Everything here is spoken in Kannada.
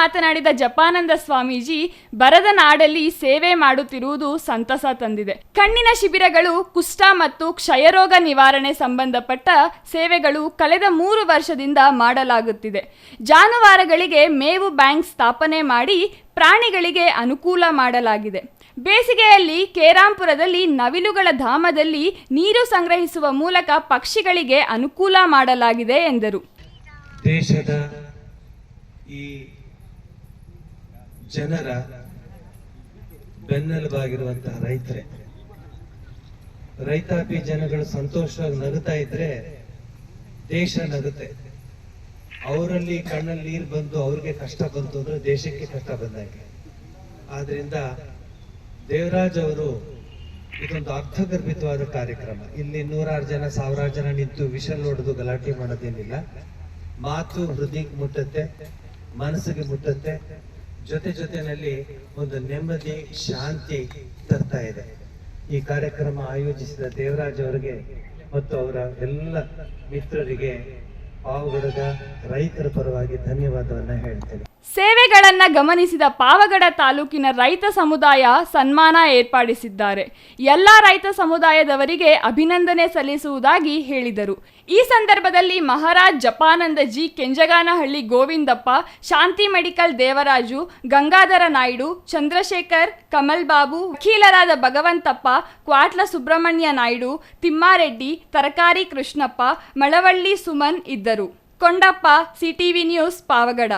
ಮಾತನಾಡಿದ ಜಪಾನಂದ ಸ್ವಾಮೀಜಿ, ಬರದ ನಾಡಲ್ಲಿ ಸೇವೆ ಮಾಡುತ್ತಿರುವುದು ಸಂತಸ ತಂದಿದೆ. ಕಣ್ಣಿನ ಶಿಬಿರಗಳು, ಕುಷ್ಠ ಮತ್ತು ಕ್ಷಯರೋಗ ನಿವಾರಣೆ ಸಂಬಂಧಪಟ್ಟ ಸೇವೆಗಳು ಕಳೆದ 3 ವರ್ಷದಿಂದ ಮಾಡಲಾಗುತ್ತಿದೆ. ಜಾನುವಾರುಗಳಿಗೆ ಮೇವು ಬ್ಯಾಂಕ್ ಸ್ಥಾಪನೆ ಮಾಡಿ ಪ್ರಾಣಿಗಳಿಗೆ ಅನುಕೂಲ ಮಾಡಲಾಗಿದೆ. ಬೇಸಿಗೆಯಲ್ಲಿ ಕೇರಾಂಪುರದಲ್ಲಿ ನವಿಲುಗಳ ಧಾಮದಲ್ಲಿ ನೀರು ಸಂಗ್ರಹಿಸುವ ಮೂಲಕ ಪಕ್ಷಿಗಳಿಗೆ ಅನುಕೂಲ ಮಾಡಲಾಗಿದೆ ಎಂದರು. ದೇಶದ ಈ ಜನರ ಬೆನ್ನೆಲುಬಾಗಿರುವಂತಹ ರೈತಾಪಿ ಜನಗಳು ಸಂತೋಷವಾಗಿ ನಗುತ್ತಾ ಇದ್ರೆ ದೇಶ ನಗುತ್ತೆ. ಅವರಲ್ಲಿ ಕಣ್ಣಲ್ಲಿ ನೀರು ಬಂದು ಅವ್ರಿಗೆ ಕಷ್ಟ ಬಂತು ಅಂದ್ರೆ ದೇಶಕ್ಕೆ ಕಷ್ಟ ಬಂದಾಗೆ. ಆದ್ರಿಂದ ದೇವರಾಜ್ ಅವರು ಇದೊಂದು ಅರ್ಥಗರ್ಭಿತವಾದ ಕಾರ್ಯಕ್ರಮ. ಇಲ್ಲಿ 100 ಜನ 1000 ಜನ ನಿಂತು ವಿಷಲ್ ಹೊಡೆದು ಗಲಾಟೆ ಮಾಡೋದೇನಿಲ್ಲ. ಮಾತು ಹೃದಯಕ್ಕೆ ಮುಟ್ಟುತ್ತೆ, ಮನಸ್ಸಿಗೆ ಮುಟ್ಟುತ್ತೆ, ಜೊತೆನಲ್ಲಿ ಒಂದು ನೆಮ್ಮದಿ ಶಾಂತಿ ತರ್ತಾ ಇದೆ. ಈ ಕಾರ್ಯಕ್ರಮ ಆಯೋಜಿಸಿದ ದೇವರಾಜ್ ಅವರಿಗೆ ಮತ್ತು ಅವರ ಎಲ್ಲ ಮಿತ್ರರಿಗೆ ಪಾವಗಡದ ರೈತರ ಪರವಾಗಿ ಧನ್ಯವಾದವನ್ನ ಹೇಳ್ತೇನೆ. ಸೇವೆಗಳನ್ನು ಗಮನಿಸಿದ ಪಾವಗಡ ತಾಲೂಕಿನ ರೈತ ಸಮುದಾಯ ಸನ್ಮಾನ ಏರ್ಪಡಿಸಿದ್ದಾರೆ. ಎಲ್ಲ ರೈತ ಸಮುದಾಯದವರಿಗೆ ಅಭಿನಂದನೆ ಸಲ್ಲಿಸುವುದಾಗಿ ಹೇಳಿದರು. ಈ ಸಂದರ್ಭದಲ್ಲಿ ಮಹಾರಾಜ್ ಜಪಾನಂದ ಜಿ, ಕೆಂಜಗಾನಹಳ್ಳಿ ಗೋವಿಂದಪ್ಪ, ಶಾಂತಿ ಮೆಡಿಕಲ್ ದೇವರಾಜು, ಗಂಗಾಧರ ನಾಯ್ಡು, ಚಂದ್ರಶೇಖರ್, ಕಮಲ್ ಬಾಬು, ವಕೀಲರಾದ ಭಗವಂತಪ್ಪ, ಕ್ವಾಟ್ಲ ಸುಬ್ರಹ್ಮಣ್ಯ ನಾಯ್ಡು, ತಿಮ್ಮಾರೆಡ್ಡಿ, ತರಕಾರಿ ಕೃಷ್ಣಪ್ಪ, ಮಳವಳ್ಳಿ ಸುಮನ್ ಇದ್ದರು. Kondappa, CTV news, Pavagada.